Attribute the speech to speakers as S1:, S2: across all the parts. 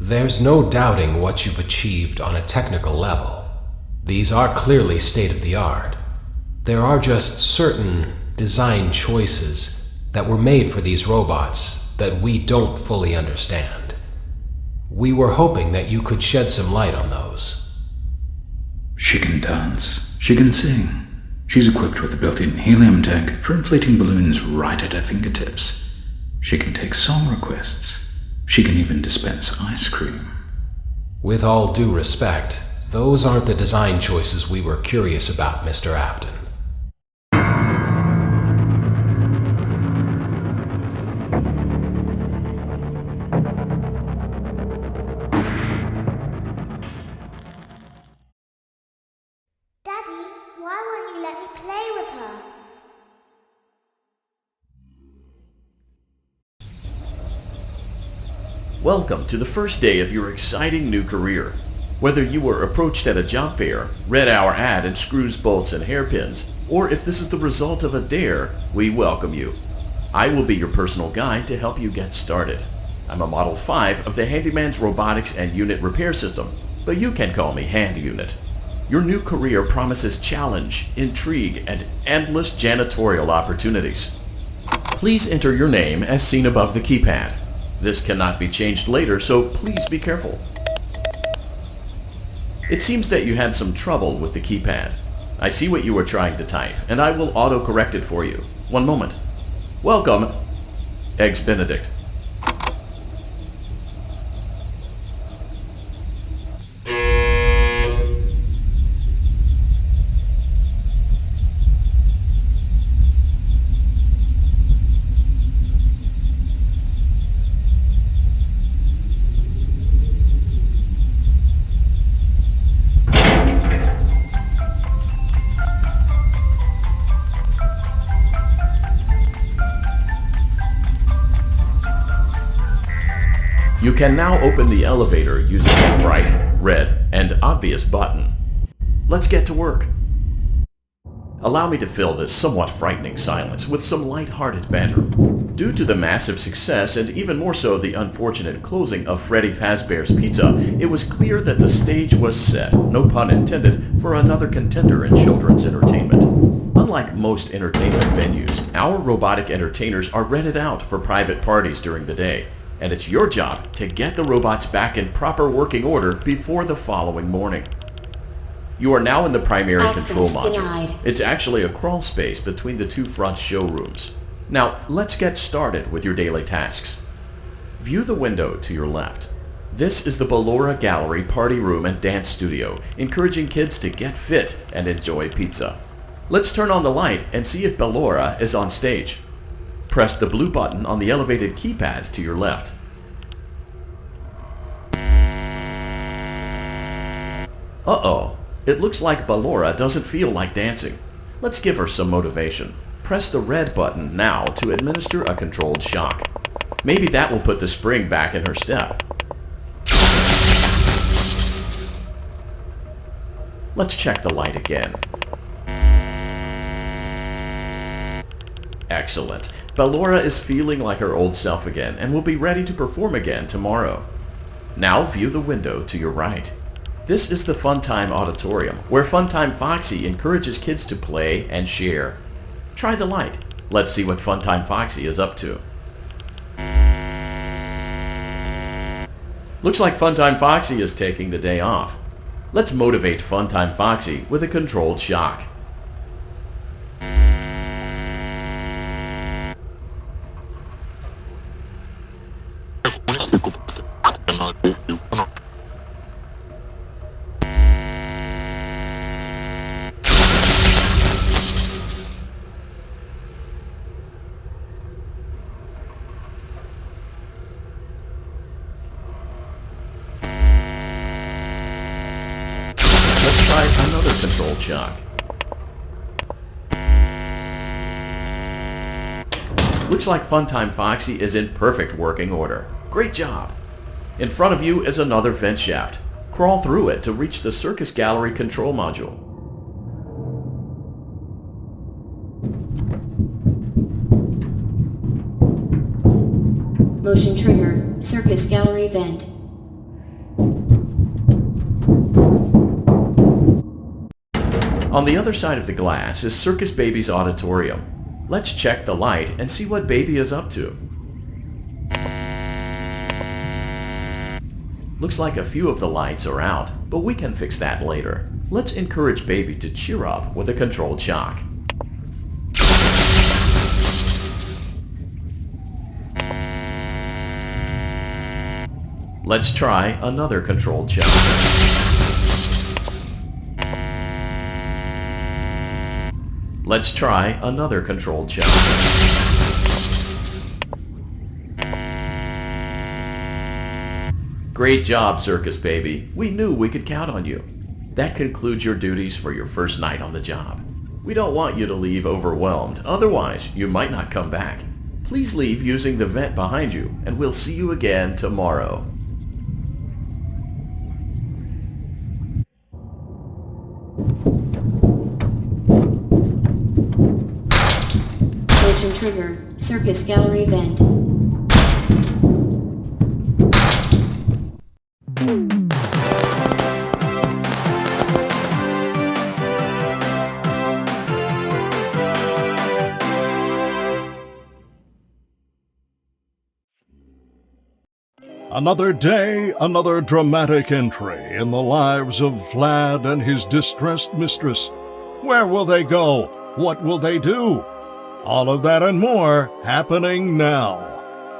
S1: There's no doubting what you've achieved on a technical level. These are clearly state-of-the-art. There are just certain design choices that were made for these robots that we don't fully understand. We were hoping that you could shed some light on those.
S2: She can dance. She can sing. She's equipped with a built-in helium tank for inflating balloons right at her fingertips. She can take song requests. She can even dispense ice cream.
S1: With all due respect, those aren't the design choices we were curious about, Mr. Afton.
S3: Daddy, why won't you let me play with her?
S4: Welcome to the first day of your exciting new career. Whether you were approached at a job fair, read our ad in screws, bolts, and hairpins, or if this is the result of a dare, we welcome you. I will be your personal guide to help you get started. I'm a Model 5 of the Handyman's Robotics and Unit Repair System, but you can call me Hand Unit. Your new career promises challenge, intrigue, and endless janitorial opportunities. Please enter your name as seen above the keypad. This cannot be changed later, so please be careful. It seems that you had some trouble with the keypad. I see what you were trying to type, and I will auto-correct it for you. One moment. Welcome, Eggs Benedict. You can now open the elevator using the bright, red, and obvious button. Let's get to work. Allow me to fill this somewhat frightening silence with some light-hearted banter. Due to the massive success, and even more so the unfortunate closing of Freddy Fazbear's Pizza, it was clear that the stage was set, no pun intended, for another contender in children's entertainment. Unlike most entertainment venues, our robotic entertainers are rented out for private parties during the day. And it's your job to get the robots back in proper working order before the following morning. You are now in the primary control module.
S5: Denied.
S4: It's actually a crawl space between the two front showrooms. Now, let's get started with your daily tasks. View the window to your left. This is the Ballora Gallery Party Room and Dance Studio, encouraging kids to get fit and enjoy pizza. Let's turn on the light and see if Ballora is on stage. Press the blue button on the elevated keypad to your left. Uh-oh, it looks like Ballora doesn't feel like dancing. Let's give her some motivation. Press the red button now to administer a controlled shock. Maybe that will put the spring back in her step. Let's check the light again. Excellent. Ballora is feeling like her old self again and will be ready to perform again tomorrow. Now view the window to your right. This is the Funtime Auditorium, where Funtime Foxy encourages kids to play and share. Try the light. Let's see what Funtime Foxy is up to. Looks like Funtime Foxy is taking the day off. Let's motivate Funtime Foxy with a controlled shock. Another controlled shock. Looks like Funtime Foxy is in perfect working order. Great job! In front of you is another vent shaft. Crawl through it to reach the Circus Gallery control module.
S5: Motion trigger. Circus gallery vent.
S4: On the other side of the glass is Circus Baby's auditorium. Let's check the light and see what Baby is up to. Looks like a few of the lights are out, but we can fix that later. Let's encourage Baby to cheer up with a controlled shock. Let's try another controlled shock. Let's try another controlled shock. Great job, Circus Baby. We knew we could count on you. That concludes your duties for your first night on the job. We don't want you to leave overwhelmed, otherwise you might not come back. Please leave using the vent behind you, and we'll see you again tomorrow.
S5: Motion trigger. Circus gallery vent.
S6: Another day, another dramatic entry in the lives of Vlad and his distressed mistress. Where will they go? What will they do? All of that and more happening now.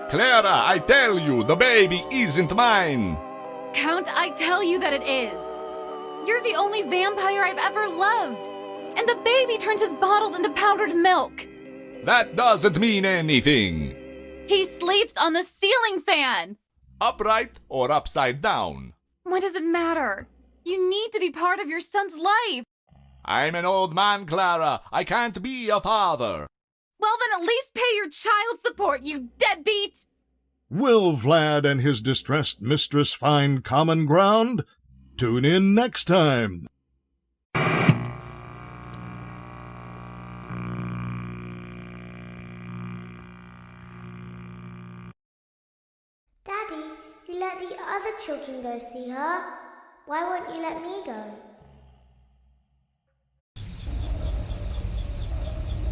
S7: Clara, I tell you, the baby isn't mine.
S8: Count, I tell you that it is. You're the only vampire I've ever loved. And the baby turns his bottles into powdered milk.
S7: That doesn't mean anything.
S8: He sleeps on the ceiling fan.
S7: Upright or upside down?
S8: What does it matter? You need to be part of your son's life.
S7: I'm an old man, Clara. I can't be a father.
S8: Well, then at least pay your child support, you deadbeat!
S6: Will Vlad and his distressed mistress find common ground? Tune in next time.
S3: Daddy, you let the other children go see her. Why won't you let me go?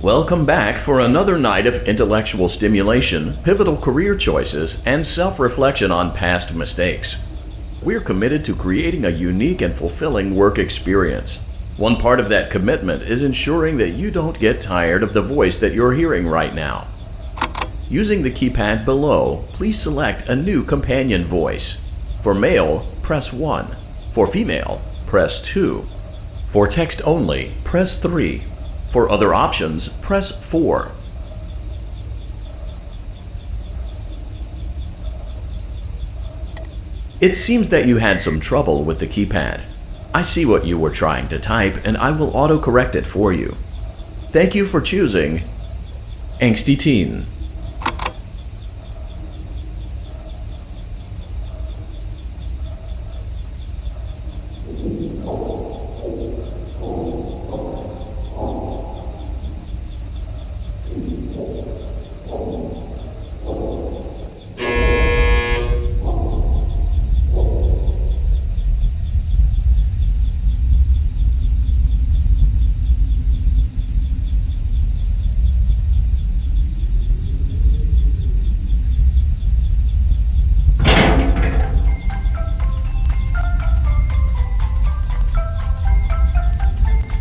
S4: Welcome back for another night of intellectual stimulation, pivotal career choices, and self-reflection on past mistakes. We're committed to creating a unique and fulfilling work experience. One part of that commitment is ensuring that you don't get tired of the voice that you're hearing right now. Using the keypad below, please select a new companion voice. For male, press 1. For female, press 2. For text only, press 3. For other options, press 4. It seems that you had some trouble with the keypad. I see what you were trying to type, and I will auto-correct it for you. Thank you for choosing Angsty Teen.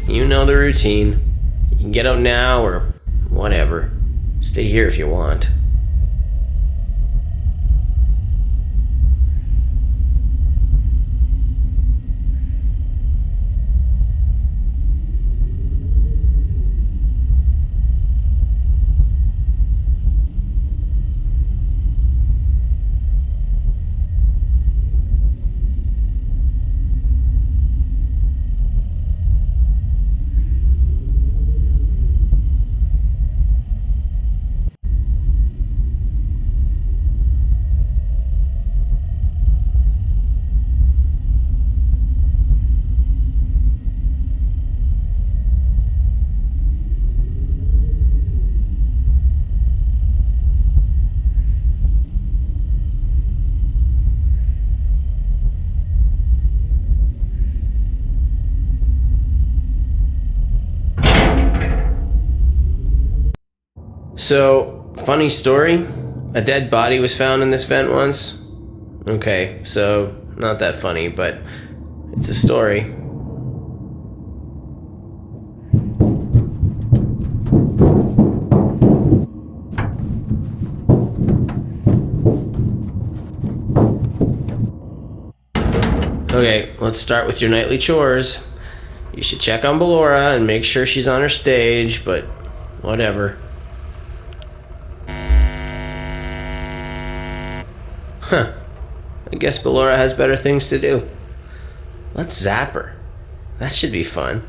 S9: You know the routine. You can get out now or whatever. Stay here if you want. So, funny story. A dead body was found in this vent once. Okay, so not that funny, but it's a story. Okay, let's start with your nightly chores. You should check on Ballora and make sure she's on her stage, but whatever. Huh. I guess Ballora has better things to do. Let's zap her. That should be fun.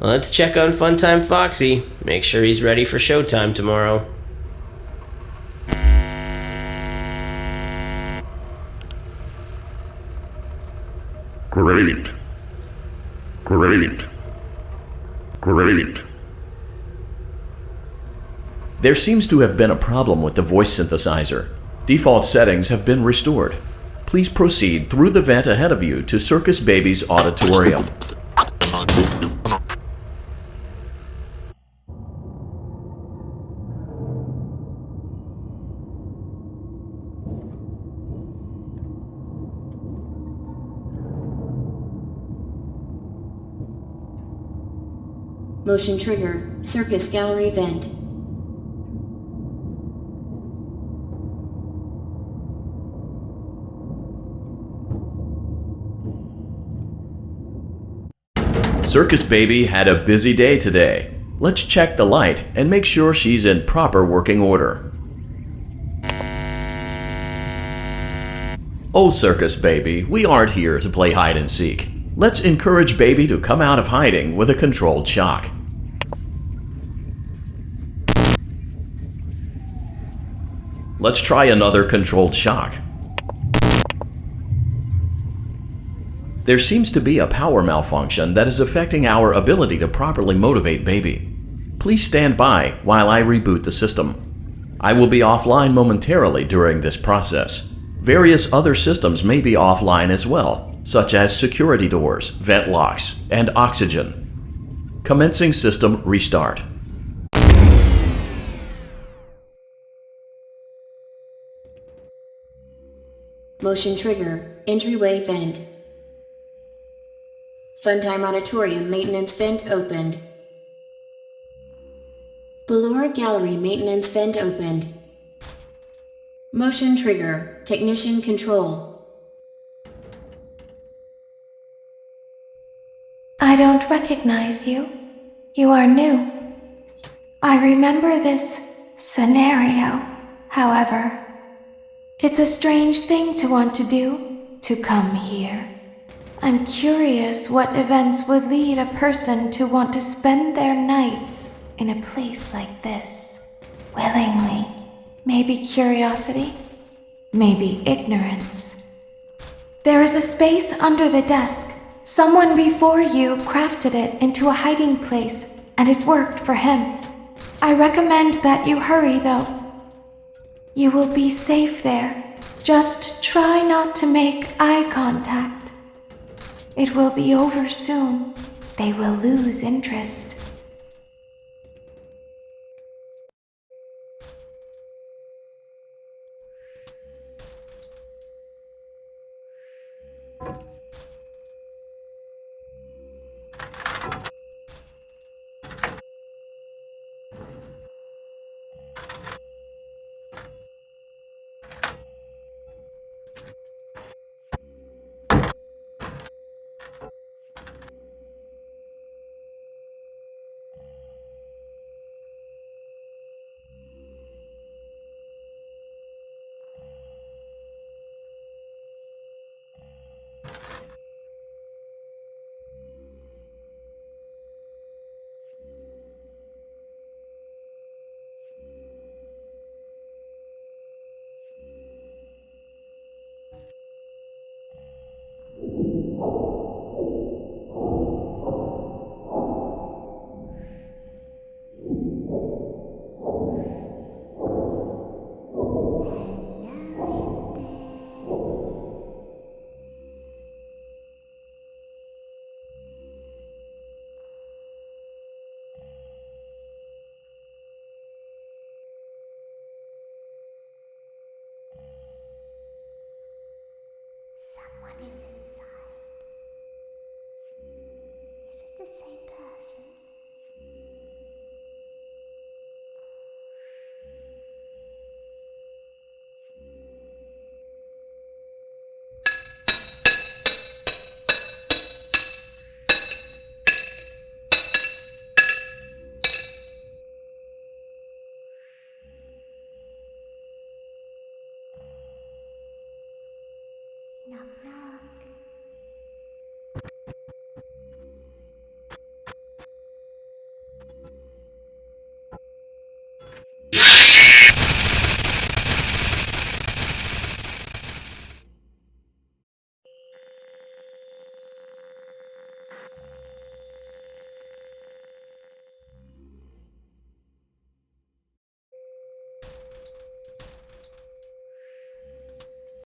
S9: Let's check on Funtime Foxy. Make sure he's ready for showtime tomorrow.
S10: Great. Great. Great.
S4: There seems to have been a problem with the voice synthesizer. Default settings have been restored. Please proceed through the vent ahead of you to Circus Baby's auditorium.
S5: Motion trigger. Circus gallery vent.
S4: Circus Baby had a busy day today. Let's check the light and make sure she's in proper working order. Oh, Circus Baby, we aren't here to play hide and seek. Let's encourage Baby to come out of hiding with a controlled shock. Let's try another controlled shock. There seems to be a power malfunction that is affecting our ability to properly motivate Baby. Please stand by while I reboot the system. I will be offline momentarily during this process. Various other systems may be offline as well, such as security doors, vent locks, and oxygen. Commencing system restart.
S5: Motion trigger. Entryway vent. Funtime Auditorium maintenance vent opened. Ballora Gallery maintenance vent opened. Motion trigger. Technician control.
S11: I don't recognize you. You are new. I remember this scenario, however. It's a strange thing to want to do, to come here. I'm curious what events would lead a person to want to spend their nights in a place like this. Willingly. Maybe curiosity, maybe ignorance. There is a space under the desk. Someone before you crafted it into a hiding place, and it worked for him. I recommend that you hurry, though. You will be safe there. Just try not to make eye contact. It will be over soon. They will lose interest.